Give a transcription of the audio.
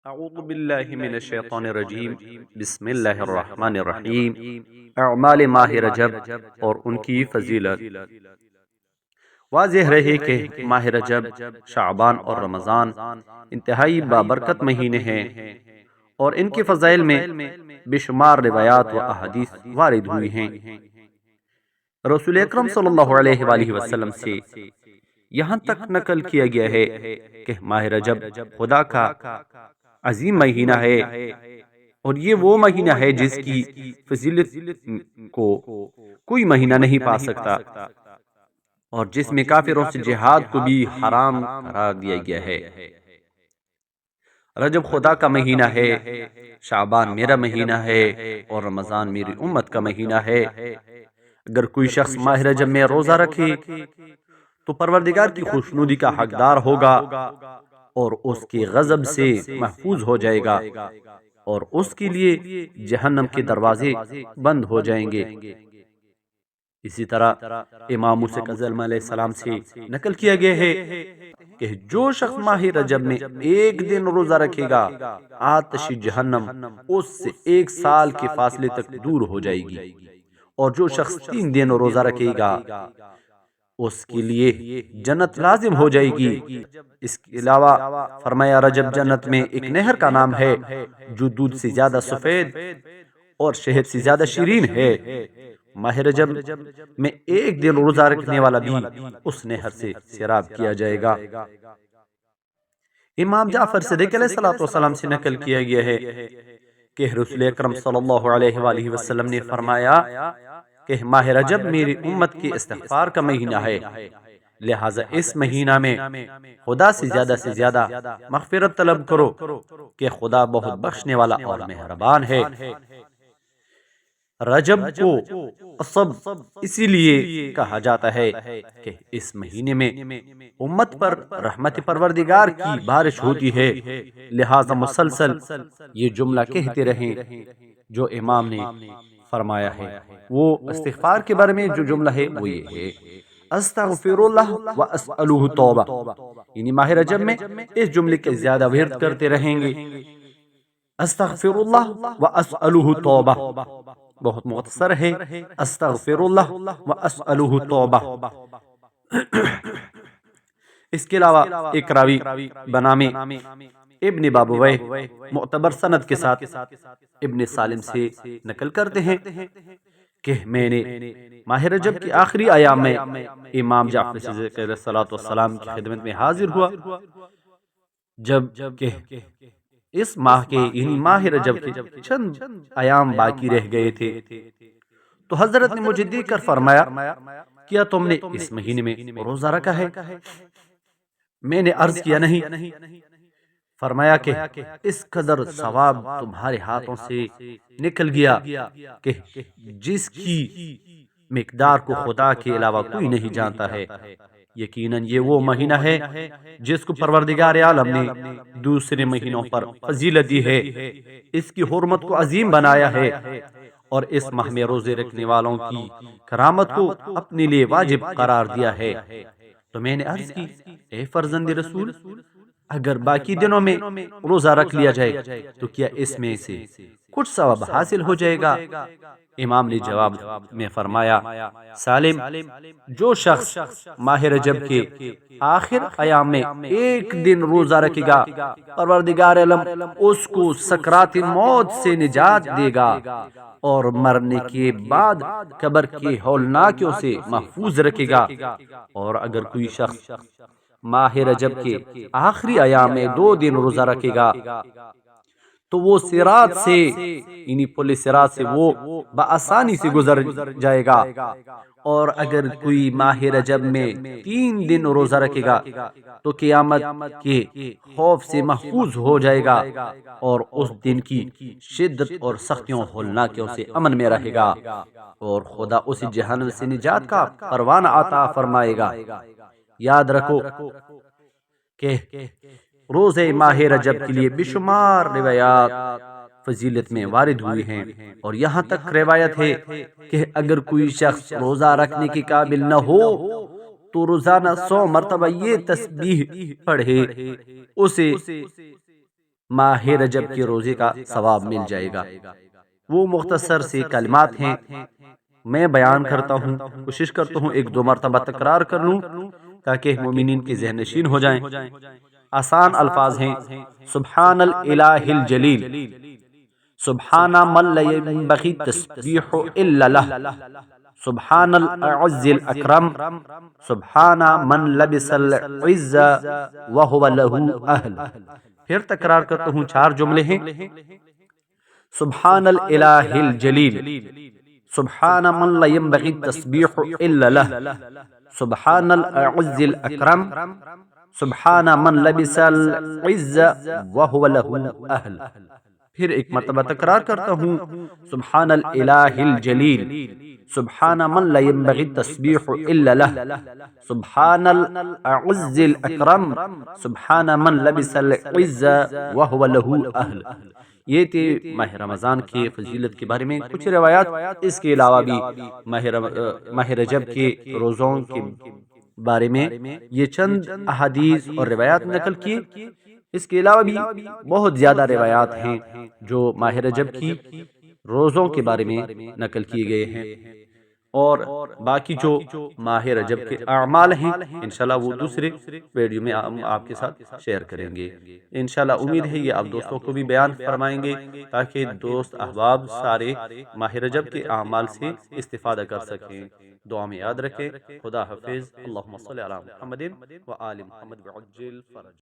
اعوذ باللہ من الشیطان الرجیم، بسم اللہ الرحمن الرحیم۔ اعمال ماہ رجب اور ان کی فضیلت۔ واضح رہے کہ ماہ رجب، شعبان اور رمضان انتہائی بابرکت مہینے ہیں اور ان کے فضائل میں بے شمار روایات و احادیث وارد ہوئی ہیں۔ رسول اکرم صلی اللہ علیہ وآلہ وسلم سے یہاں تک نقل کیا گیا ہے کہ ماہ رجب خدا کا عظیم مہینہ ہے اور یہ وہ مہینہ ہے جس کی فضیلت کو کوئی مہینہ نہیں پا سکتا، اور جس میں کافروں سے جہاد کو بھی حرام قرار دیا گیا ہے۔ رجب خدا کا مہینہ ہے، شعبان میرا مہینہ ہے اور رمضان میری امت کا مہینہ ہے۔ اگر کوئی شخص ماہ رجب میں روزہ رکھے تو پروردگار کی خوشنودی کا حقدار ہوگا اور اس کے غضب سے محفوظ ہو جائے گا، اور اس کے لیے جہنم کے دروازے بند ہو جائیں گے۔ اسی طرح امام موسیٰ کاظم علیہ السلام سے نقل کیا گیا ہے کہ جو شخص ماہ رجب میں ایک دن روزہ رکھے گا، آتش جہنم اس سے 1 سال کے فاصلے تک دور ہو جائے گی، اور جو شخص 3 دن روزہ رکھے گا اس کے لیے جنت لازم ہو جائے گی۔ اس کے علاوہ فرمایا رجب جنت میں ایک نہر کا نام ہے جو دودھ سے زیادہ سفید اور شہد سے زیادہ شیرین ہے۔ ماہ رجب میں ایک دن روزہ رکھنے والا بھی اس نہر سے سیراب کیا جائے گا۔ امام جعفر صادق علیہ السلام سے نقل کیا گیا ہے کہ رسول اکرم صلی اللہ علیہ وآلہ وسلم نے فرمایا کہ ماہ رجب میری امت کے استغفار کا مہینہ ہے، لہٰذا اس مہینہ میں خدا سے زیادہ مغفرت طلب کرو کہ خدا بہت بخشنے والا اور مہربان ہے۔ رجب کو قصب اسی لیے کہا جاتا ہے کہ اس مہینے میں امت پر رحمت پروردگار کی بارش ہوتی ہے، لہٰذا مسلسل یہ جملہ کہتے رہیں جو امام نے فرمایا ہے۔ وہ استغفار کے بارے میں جو جملہ ہے وہ یہ ہے: استغفر اللہ واسألہ توبہ، یعنی ماہ رجب میں اس جملے کے زیادہ ورد کرتے رہیں گے، استغفر اللہ واسألہ توبہ۔ بہت مختصر ہے، استغفر اللہ واسألہ توبہ۔ اس کے علاوہ ایک راوی بنام ابن بابویہ معتبر سند کے ساتھ ابن سالم سے نقل کرتے ہیں کہ میں نے ماہ رجب کے آخری ایام میں امام جعفر صادق علیہ السلام کی خدمت میں حاضر ہوا، جب کہ اس ماہ کے یعنی ماہ رجب کے چند ایام باقی رہ گئے تھے، تو حضرت نے مجھے دیکھ کر فرمایا، کیا تم نے اس مہینے میں روزہ رکھا ہے؟ میں نے عرض کیا نہیں۔ فرمایا کہ اس قدر ثواب تمہارے ہاتھوں سے نکل گیا کہ جس کی مقدار کو خدا کے علاوہ کوئی نہیں جانتا ہے۔ یقیناً یہ وہ مہینہ ہے جس کو پروردگار عالم نے دوسرے مہینوں پر فضیلت دی ہے، اس کی حرمت کو عظیم بنایا ہے، اور اس ماہ میں روزے رکھنے والوں کی کرامت کو اپنے لیے واجب قرار دیا ہے۔ تو میں نے عرض کی، اے فرزند رسول، اگر باقی دنوں میں روزہ رکھ لیا جائے تو کیا اس میں سے کچھ ثواب حاصل ہو جائے گا؟ امام نے جواب میں فرمایا، سالم، جو شخص ماہ رجب کے آخر ایام میں ایک دن روزہ رکھے گا، پروردگار عالم اس کو سکرات موت سے نجات دے گا اور مرنے کے بعد قبر کے ہولناکیوں سے محفوظ رکھے گا۔ اور اگر کوئی شخص ماہ رجب کے آخری ایام میں 2 دن روزہ رکھے گا تو وہ صراط سے یعنی پل صراط سے وہ بآسانی سے گزر جائے گا، اور اگر کوئی ماہ رجب میں 3 دن روزہ رکھے گا تو قیامت کے خوف سے محفوظ ہو جائے گا اور اس دن کی شدت اور سختیوں ہولناکیوں سے امن میں رہے گا، اور خدا اسے جہنم سے نجات کا پروانہ عطا فرمائے گا۔ یاد رکھو کہ روزے ماہ رجب کے لیے بے شمار روایات فضیلت میں وارد ہوئی ہیں، اور یہاں تک روایت ہے کہ اگر کوئی شخص روزہ رکھنے کے قابل نہ ہو تو روزانہ 100 مرتبہ یہ تسبیح پڑھے، اسے ماہ رجب کے روزے کا ثواب مل جائے گا۔ وہ مختصر سے کلمات ہیں، میں بیان کرتا ہوں، کوشش کرتا ہوں ایک دو مرتبہ تکرار کر لوں تاکہ مومنین کے ذہن نشین ہو جائیں۔ آسان الفاظ ہیں: سبحان الالہ الجلیل، سبحان من لا ينبغي التسبیح الا لہ، سبحان الاعز الاکرم، سبحان من لبس العز وهو له اہل۔ پھر تکرار کرتا ہوں، 4 جملے ہیں: سبحان الالہ الجلیل، سبحان من لا ينبغي التسبیح الا لہ، سبحان الاعز الاکرم، سبحان من لبس العز وهو له اہل۔ پھر ایک مرتبہ تکرار کرتا ہوں، سبحان الالہ الجلیل، سبحان من لا ينبغي التسبیح الا لہ، سبحان الاعز الاکرم، سبحان من لبس العز وهو له اہل۔ یہ تھے ماہ رمضان کے فضیلت کے بارے میں کچھ روایات۔ اس کے علاوہ بھی ماہ رجب کے روزوں کے بارے میں یہ چند احادیث اور روایات نقل کی۔ اس کے علاوہ بھی بہت زیادہ روایات ہیں جو ماہ رجب کی روزوں کے بارے میں نقل کیے گئے ہیں، اور باقی جو ماہ رجب کے اعمال ہیں انشاءاللہ وہ دوسرے ویڈیو میں ہم آپ کے ساتھ شیئر کریں گے۔ انشاءاللہ امید ہے یہ آپ دوستوں کو بھی بیان فرمائیں گے تاکہ دوست احباب سارے ماہ رجب کے اعمال سے استفادہ کر سکیں۔ دعا میں یاد رکھیں۔ خدا حافظ۔ اللہم صلی علی محمد و آل محمد وعجل فرج۔